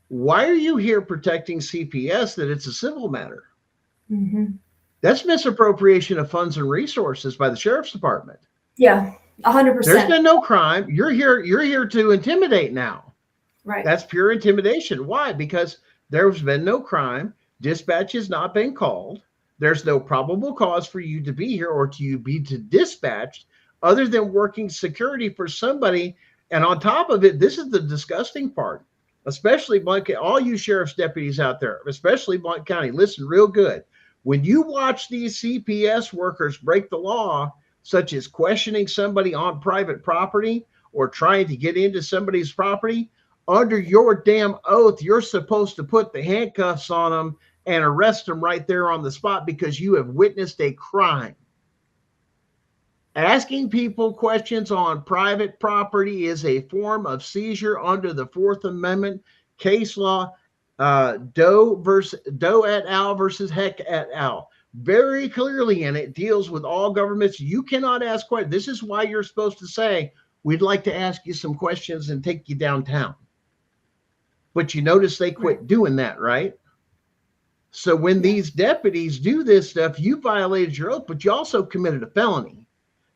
Why are you here protecting CPS that it's a civil matter? Mm-hmm. That's misappropriation of funds and resources by the sheriff's department. Yeah, There's 100%. been no crime. You're here to intimidate now. Right. That's pure intimidation. Why? Because there's been no crime. Dispatch has not been called. There's no probable cause for you to be here or to be dispatched other than working security for somebody. And on top of it, this is the disgusting part, especially Blunt, all you sheriff's deputies out there, especially Blunt County, listen real good. When you watch these CPS workers break the law, such as questioning somebody on private property or trying to get into somebody's property, under your damn oath, you're supposed to put the handcuffs on them and arrest them right there on the spot because you have witnessed a crime. Asking people questions on private property is a form of seizure under the Fourth Amendment case law, Doe et al. Versus Heck et al. Very clearly, and it deals with all governments. You cannot ask questions. This is why you're supposed to say, we'd like to ask you some questions and take you downtown. But you notice they quit doing that, right? So when these deputies do this stuff, you violated your oath, but you also committed a felony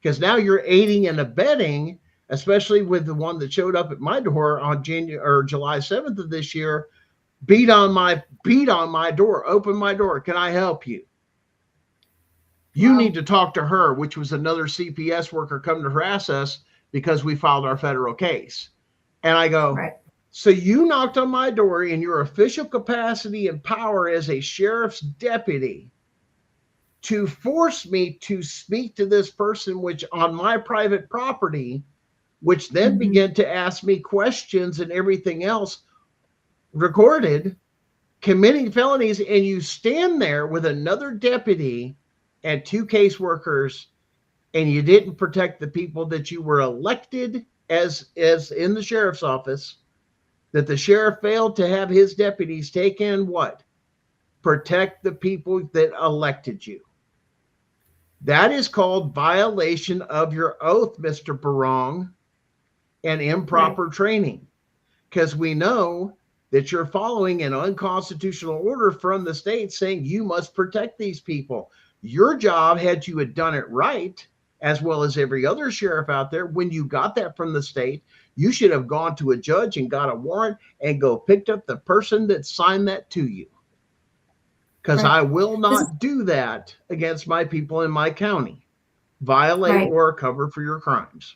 because now you're aiding and abetting, especially with the one that showed up at my door on July 7th of this year, beat on my door, open my door. Can I help you? You need to talk to her, which was another CPS worker come to harass us because we filed our federal case. And I go, so you knocked on my door in your official capacity and power as a sheriff's deputy to force me to speak to this person, which on my private property, which then began to ask me questions and everything else recorded, committing felonies, and you stand there with another deputy and two caseworkers, and you didn't protect the people that you were elected as in the sheriff's office, that the sheriff failed to have his deputies take in what? Protect the people that elected you. That is called violation of your oath, Mr. Barong, and improper training. Because we know that you're following an unconstitutional order from the state saying you must protect these people. Your job, had you had done it right, as well as every other sheriff out there, when you got that from the state, you should have gone to a judge and got a warrant and go picked up the person that signed that to you. Because I will not do that against my people in my county. Violate or cover for your crimes.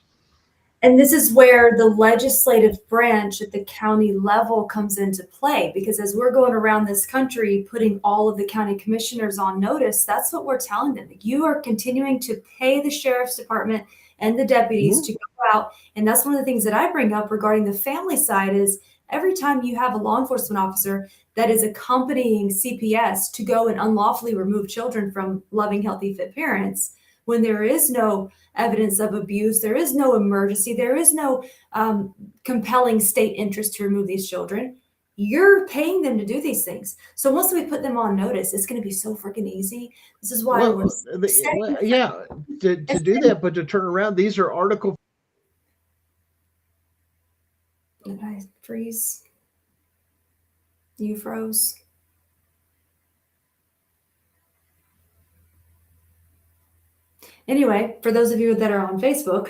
And this is where the legislative branch at the county level comes into play, because as we're going around this country putting all of the county commissioners on notice, that's what we're telling them. You are continuing to pay the sheriff's department and the deputies to go out. And that's one of the things that I bring up regarding the family side is every time you have a law enforcement officer that is accompanying CPS to go and unlawfully remove children from loving, healthy, fit parents, when there is no evidence of abuse, there is no emergency, there is no compelling state interest to remove these children, you're paying them to do these things. So once we put them on notice, it's going to be so freaking easy. This is why to do that, but to turn around, these are article. Did I freeze? You froze. Anyway, for those of you that are on Facebook,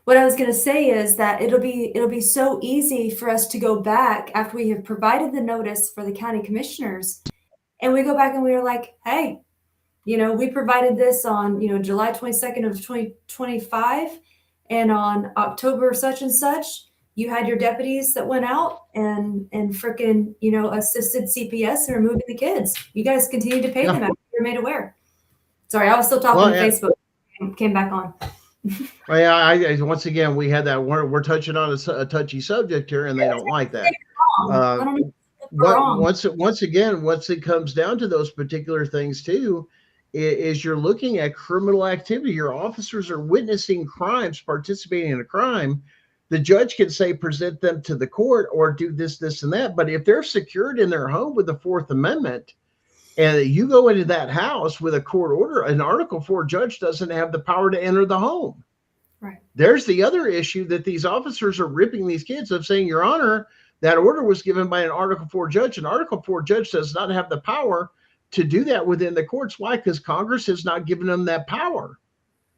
what I was going to say is that it'll be so easy for us to go back after we have provided the notice for the county commissioners, and we go back and we're like, hey, we provided this on, July 22nd of 2025, and on October such and such, you had your deputies that went out and frickin', assisted CPS in removing the kids. You guys continue to pay them after you're made aware. Sorry, I was still talking on Facebook. Came back on. I once again, we had that. We're touching on a touchy subject here, and they don't like that. Once again, once it comes down to those particular things too, is you're looking at criminal activity. Your officers are witnessing crimes, participating in a crime. The judge can say present them to the court or do this, and that. But if they're secured in their home with the Fourth Amendment, and you go into that house with a court order, an Article 4 judge doesn't have the power to enter the home. Right. There's the other issue that these officers are ripping these kids of saying, Your Honor, That order was given by an Article 4 judge. An Article 4 judge does not have the power to do that within the courts. Why? Because Congress has not given them that power.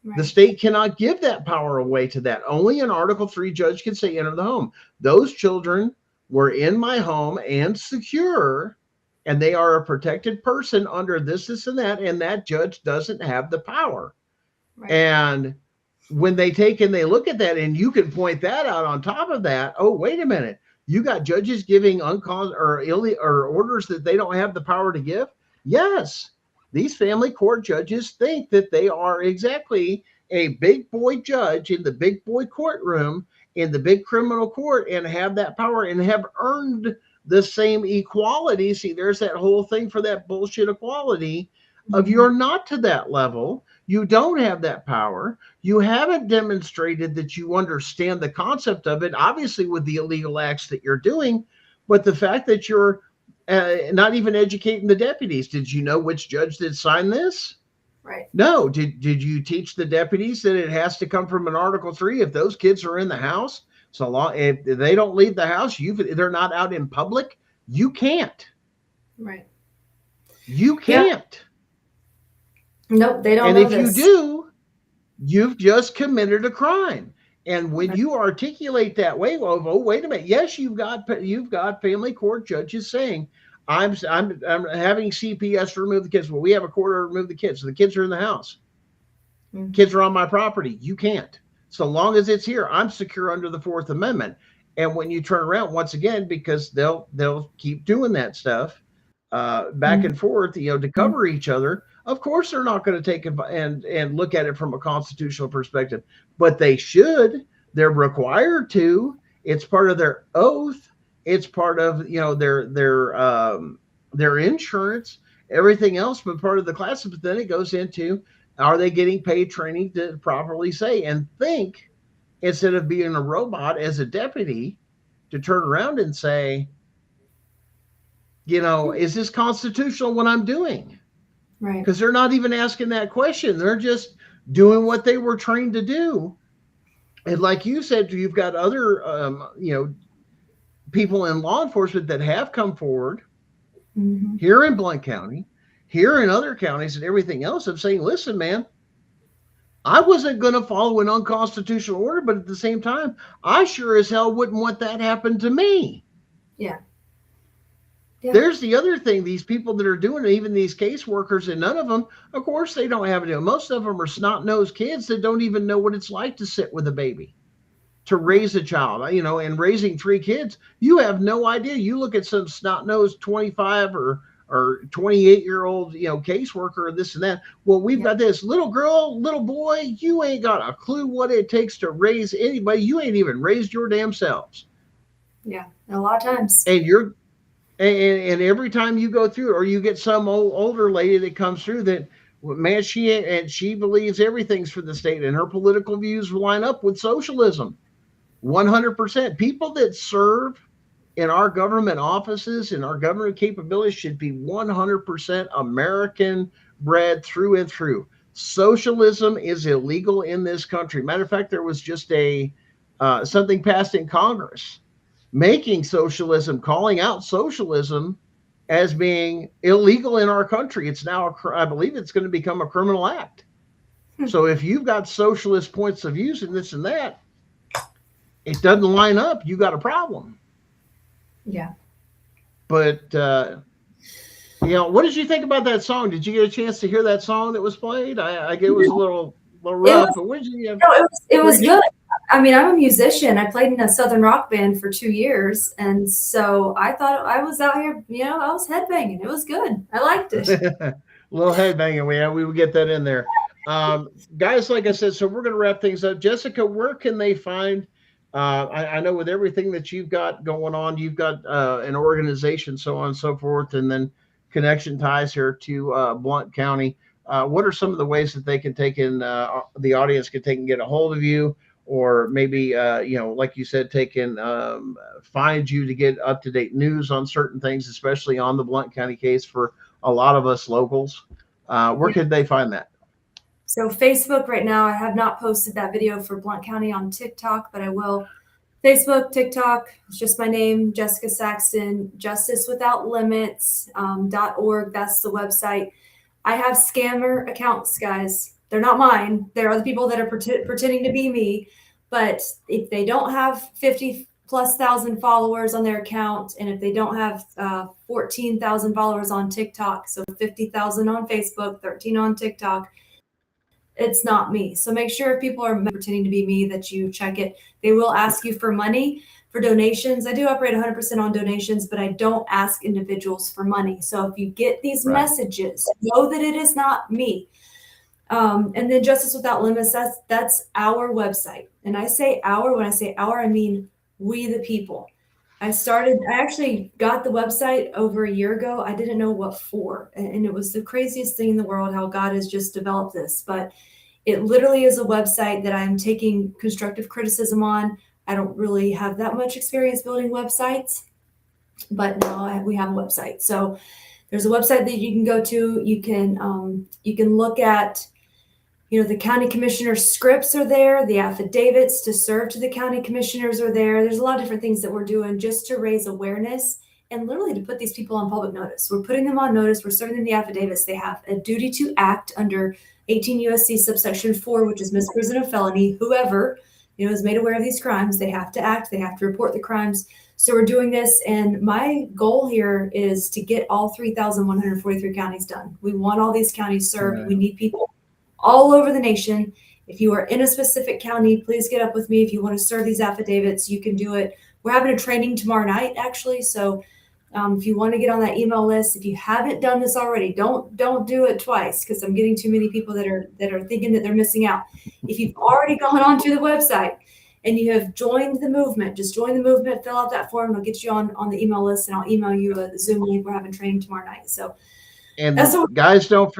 Right. The state cannot give that power away to that. Only an Article 3 judge can say enter the home. Those children were in my home and secure, and they are a protected person under this, and that judge doesn't have the power. Right. And when they take and they look at that, and you can point that out on top of that, oh, wait a minute, you got judges giving or orders that they don't have the power to give? Yes. These family court judges think that they are exactly a big boy judge in the big boy courtroom in the big criminal court and have that power and have earned the same equality. See, there's that whole thing for that bullshit equality of you're not to that level. You don't have that power. You haven't demonstrated that you understand the concept of it, obviously with the illegal acts that you're doing, but the fact that you're not even educating the deputies. Did you know which judge did sign this? Right. No. Did you teach the deputies that it has to come from an Article 3 if those kids are in the house? So long if they don't leave the house, they're not out in public, you can't. Right. You can't. Nope, they don't. And if you do, you've just committed a crime. And when you articulate that way, oh, wait a minute. Yes, you've got family court judges saying, I'm having CPS remove the kids. Well, we have a court order to remove the kids. So the kids are in the house. Mm-hmm. Kids are on my property. You can't. So long as it's here, I'm secure under the Fourth Amendment. And when you turn around, once again, because they'll keep doing that stuff back and forth, to cover each other. Of course, they're not going to take it and look at it from a constitutional perspective, but they should. They're required to. It's part of their oath. It's part of their insurance, everything else, but part of the class. But then it goes into, are they getting paid training to properly say and think, instead of being a robot as a deputy, to turn around and say, is this constitutional what I'm doing? Right. Because they're not even asking that question. They're just doing what they were trained to do. And like you said, you've got other, people in law enforcement that have come forward here in Blount County, here in other counties and everything else of saying, listen, man, I wasn't going to follow an unconstitutional order, but at the same time, I sure as hell wouldn't want that happen to me. Yeah. Yeah. There's the other thing, these people that are doing it, even these caseworkers, and none of them, of course, they don't have it. Most of them are snot-nosed kids that don't even know what it's like to sit with a baby, to raise a child, and raising 3 kids. You have no idea. You look at some snot-nosed 25 or 28-year-old, caseworker or this and that. Well, we've got this little girl, little boy. You ain't got a clue what it takes to raise anybody. You ain't even raised your damn selves. Yeah, a lot of times. And every time you go through it, or you get some older lady that comes through that, man, she believes everything's for the state, and her political views line up with socialism. 100%. People that serve in our government offices and our government capabilities should be 100% American bred through and through. Socialism is illegal in this country. Matter of fact, there was just something passed in Congress making socialism, calling out socialism as being illegal in our country. It's now, I believe it's going to become a criminal act. So if you've got socialist points of views and this and that, it doesn't line up, you got a problem. Yeah. But, what did you think about that song? Did you get a chance to hear that song that was played? I get it was a little rough, but what did you have? No, it was good. I mean, I'm a musician. I played in a Southern rock band for 2 years. And so I thought I was out here, I was headbanging. It was good. I liked it. A little headbanging. We would get that in there. Guys, like I said, so we're going to wrap things up. Jessica, where can they find, I know with everything that you've got going on, you've got an organization, so on and so forth, and then connection ties here to Blount County. What are some of the ways that they can take in, the audience can take and get a hold of you? Or maybe, like you said, find you to get up-to-date news on certain things, especially on the Blount County case for a lot of us locals. Where could they find that? So Facebook right now, I have not posted that video for Blount County on TikTok, but I will Facebook, TikTok, it's just my name, Jessica Saxton, justicewithoutlimits.org. That's the website. I have scammer accounts, guys. They're not mine. They're other people that are pretending to be me. But if they don't have 50,000+ followers on their account, and if they don't have 14,000 followers on TikTok, so 50,000 on Facebook, 13 on TikTok, it's not me. So make sure if people are pretending to be me that you check it. They will ask you for money, for donations. I do operate 100% on donations, but I don't ask individuals for money. So if you get these messages, know that it is not me. And then Justice Without Limits, that's our website. And I say our, when I say our, I mean we the people. I actually got the website over a year ago. I didn't know what for. And it was the craziest thing in the world how God has just developed this. But it literally is a website that I'm taking constructive criticism on. I don't really have that much experience building websites, but now we have a website. So there's a website that you can go to. You can look at, the county commissioner's scripts are there. The affidavits to serve to the county commissioners are there. There's a lot of different things that we're doing just to raise awareness and literally to put these people on public notice. We're putting them on notice. We're serving them the affidavits. They have a duty to act under 18 U.S.C. subsection 4, which is misprision of felony. Whoever, is made aware of these crimes, they have to act. They have to report the crimes. So we're doing this. And my goal here is to get all 3,143 counties done. We want all these counties served. Right. We need people all over the nation. If you are in a specific county, please get up with me. If you want to serve these affidavits, you can do it. We're having a training tomorrow night, actually. So if you want to get on that email list, if you haven't done this already, don't do it twice, because I'm getting too many people that are thinking that they're missing out. If you've already gone onto the website and you have joined the movement, just join the movement, fill out that form, and I'll get you on the email list, and I'll email you a Zoom link. We're having training tomorrow night. So. And guys, don't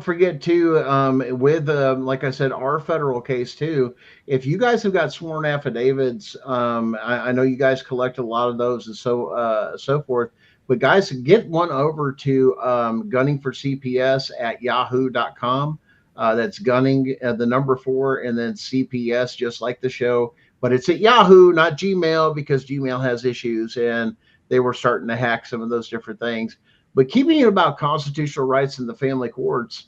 forget to with like I said, our federal case too. If you guys have got sworn affidavits, I know you guys collect a lot of those and so forth. But guys, get one over to gunningforcps@yahoo.com. That's gunning the number 4 and then CPS, just like the show. But it's at Yahoo, not Gmail, because Gmail has issues and they were starting to hack some of those different things. But keeping it about constitutional rights in the family courts,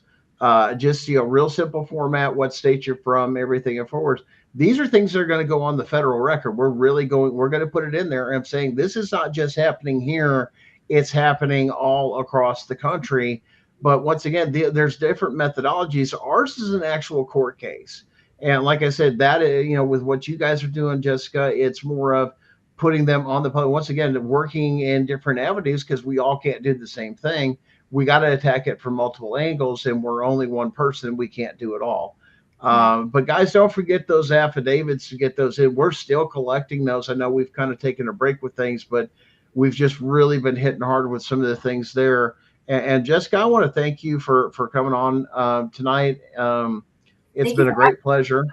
just real simple format, what state you're from, everything and forwards. These are things that are going to go on the federal record. We're going to put it in there. And I'm saying this is not just happening here; it's happening all across the country. But once again, there's different methodologies. Ours is an actual court case, and like I said, that with what you guys are doing, Jessica, it's more of putting them on the public. Once again, working in different avenues, because we all can't do the same thing. We got to attack it from multiple angles, and we're only one person. We can't do it all. But guys, don't forget those affidavits to get those in. We're still collecting those. I know we've kind of taken a break with things, but we've just really been hitting hard with some of the things there. And Jessica, I want to thank you for coming on tonight. It's been a great pleasure.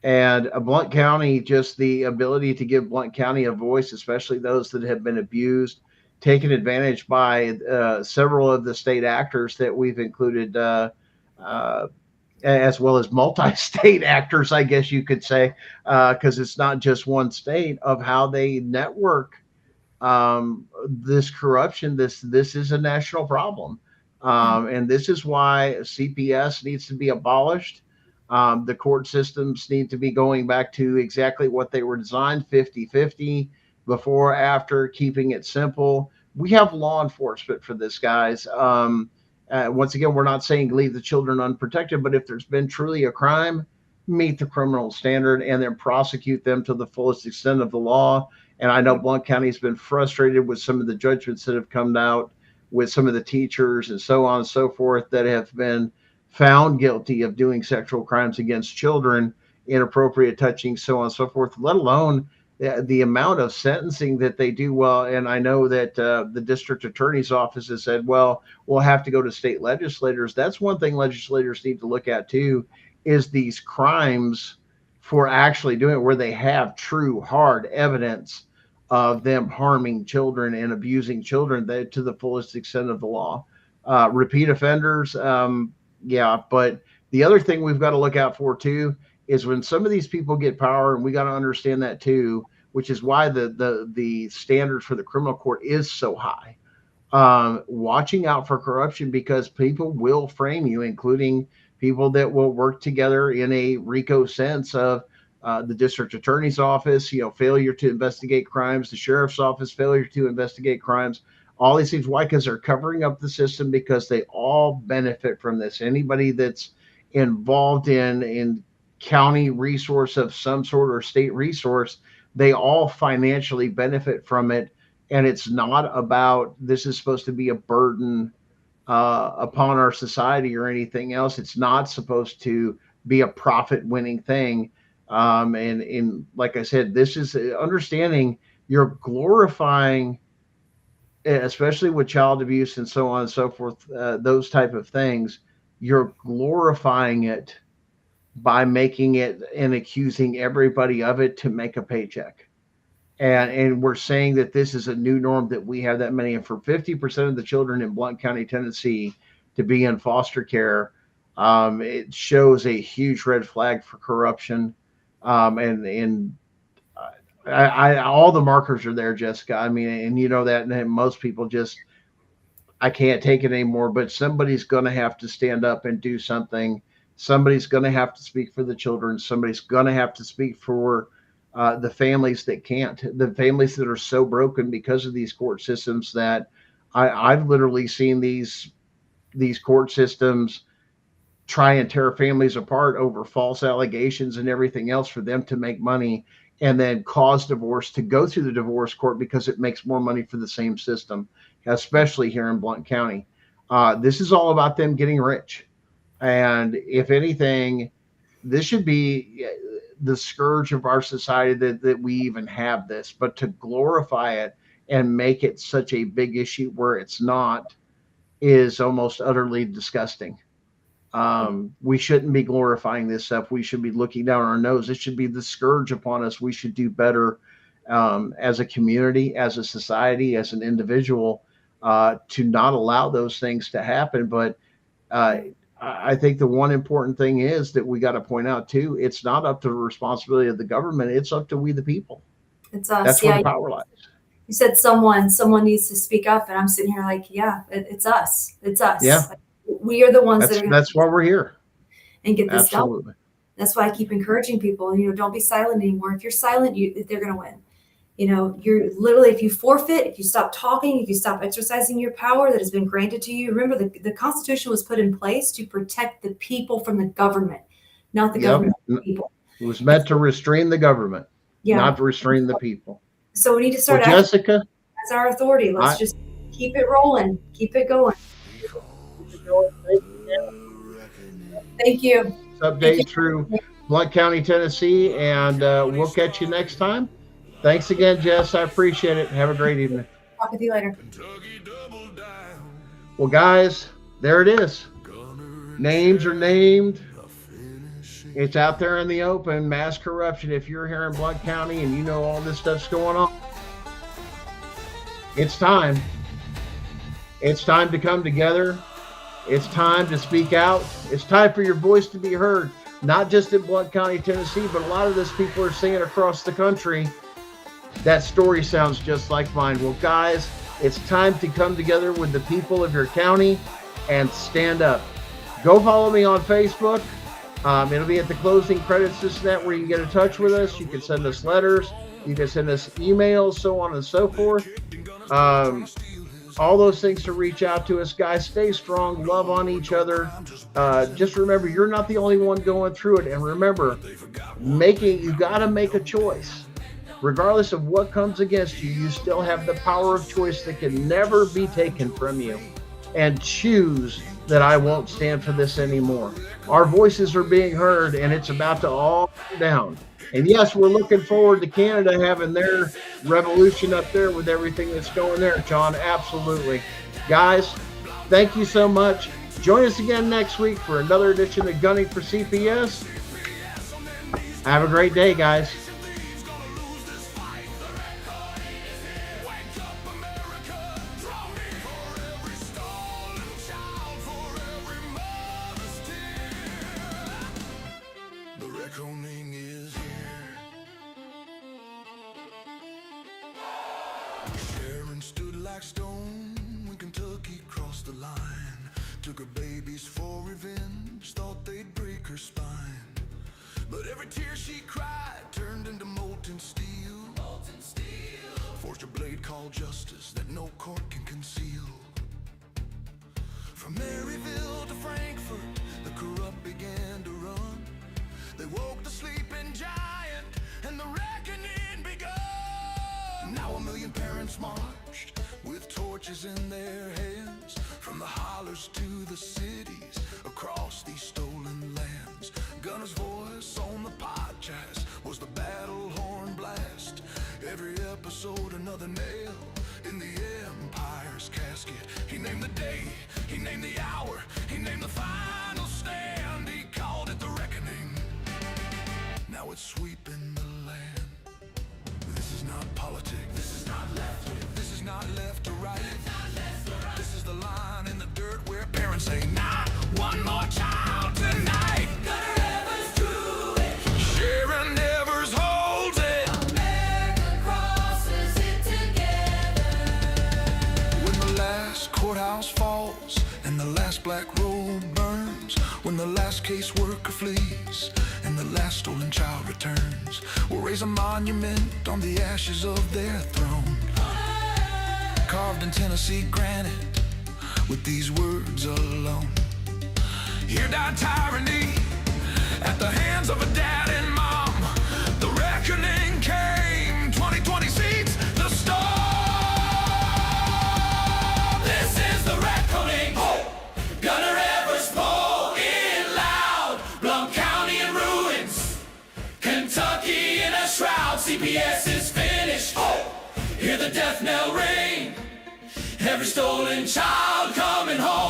And Blount County, just the ability to give Blount County a voice, especially those that have been abused, taken advantage by several of the state actors that we've included, as well as multi-state actors, I guess you could say, because it's not just one state, of how they network this corruption. This is a national problem. And this is why CPS needs to be abolished. The court systems need to be going back to exactly what they were designed, 50-50, before, after, keeping it simple. We have law enforcement for this, guys. Once again, we're not saying leave the children unprotected, but if there's been truly a crime, meet the criminal standard and then prosecute them to the fullest extent of the law. And I know Blount County has been frustrated with some of the judgments that have come out with some of the teachers and so on and so forth that have been found guilty of doing sexual crimes against children, inappropriate touching, so on and so forth, let alone the amount of sentencing that they do. Well, and I know that the district attorney's office has said, well, we'll have to go to state legislators. That's one thing legislators need to look at too, is these crimes for actually doing it, where they have true hard evidence of them harming children and abusing children to the fullest extent of the law. Repeat offenders, yeah, but the other thing we've got to look out for too is when some of these people get power, and we got to understand that too, which is why the standards for the criminal court is so high. Watching out for corruption, because people will frame you, including people that will work together in a RICO sense of the district attorney's office, failure to investigate crimes, the sheriff's office, failure to investigate crimes, all these things. Why? Because they're covering up the system, because they all benefit from this. Anybody that's involved in county resource of some sort or state resource, they all financially benefit from it. And it's not about, this is supposed to be a burden upon our society or anything else. It's not supposed to be a profit winning thing. And like I said, this is understanding you're glorifying, especially with child abuse and so on and so forth, those type of things, you're glorifying it by making it and accusing everybody of it to make a paycheck. And we're saying that this is a new norm, that we have that many. And for 50% of the children in Blount County, Tennessee, to be in foster care, it shows a huge red flag for corruption. And all the markers are there, Jessica. I mean, and you know that, and most people just, I can't take it anymore. But somebody's going to have to stand up and do something. Somebody's going to have to speak for the children. Somebody's going to have to speak for the families that can't, the families that are so broken because of these court systems, that I've literally seen these court systems try and tear families apart over false allegations and everything else for them to make money, and then cause divorce to go through the divorce court because it makes more money for the same system, especially here in Blount County. This is all about them getting rich. And if anything, this should be the scourge of our society, that we even have this. But to glorify it and make it such a big issue where it's not is almost utterly disgusting. We shouldn't be glorifying this stuff. We should be looking down our nose. It should be the scourge upon us. We should do better as a community, as a society, as an individual, to not allow those things to happen. But I think the one important thing is that we got to point out too, it's not up to the responsibility of the government. It's up to we, the people. It's us. That's where the power lies. You said someone needs to speak up, and I'm sitting here like, yeah, it's us. It's us. Yeah. Like, we are the ones that's why we're here. And get this Absolutely. done. That's why I keep encouraging people, don't be silent anymore. If you're silent, they're going to win. You're literally, if you forfeit, if you stop talking, if you stop exercising your power that has been granted to you. Remember, the Constitution was put in place to protect the people from the government, not the government from the people. It was meant to restrain the government, not to restrain the people. So we need to start acting. Jessica, as our authority. Let's just keep it rolling, keep it going. Thank you. Update through Blount County, Tennessee, and we'll catch you next time. Thanks again, Jess. I appreciate it. Have a great evening. Talk with you later. Well, guys, there it is. Names are named. It's out there in the open. Mass corruption. If you're here in Blount County and you know all this stuff's going on, it's time. It's time to come together. It's time to speak out. It's time for your voice to be heard, not just in Blount County, Tennessee, but a lot of this people are saying across the country. That story sounds just like mine. Well, guys, it's time to come together with the people of your county and stand up. Go follow me on Facebook. It'll be at the closing credits this net where you can get in touch with us. You can send us letters. You can send us emails, so on and so forth. All those things to reach out to us. Guys, stay strong. Love on each other. Just remember, you're not the only one going through it. And remember, you got to make a choice. Regardless of what comes against you, you still have the power of choice that can never be taken from you. And choose that I won't stand for this anymore. Our voices are being heard, and it's about to all go down. And yes, we're looking forward to Canada having their revolution up there with everything that's going there, John. Absolutely. Guys, thank you so much. Join us again next week for another edition of Gunning for CPS. Have a great day, guys. The reckoning is here. black stone when Kentucky crossed the line. Took her babies for revenge, thought they'd break her spine. But every tear she cried turned into molten steel. Molten steel. Forged a blade called justice that no court can conceal. From Maryville to Frankfurt, the corrupt began to run. They woke the sleeping giant, and the reckoning begun. Now 1 million parents marched with torches in their hands, from the hollers to the cities, across these stolen lands. Gunner's voice on the podcast was the battle horn blast. Every episode another nail in the empire's casket. He named the day, he named the hour, he named the final stand. He called it the reckoning. Now it's sweeping the land. This is not politics. This is not left. This is not left or right. This is the line in the dirt where parents say, not one more child tonight. Gunner Evers drew it. Sharon Evers holds it. America crosses it together. When the last courthouse falls and the last black robe burns, when the last caseworker flees and the last stolen child returns, we'll raise a monument on the ashes of their throne, carved in Tennessee granite with these words alone. Here died tyranny at the hands of a dad and mom. The reckoning came, 2020 seats the storm. This is the reckoning. Gunner Evers pull it loud. Blount County in ruins, Kentucky in a shroud. CPS is finished. Hear the death knell ring. Every stolen child coming home.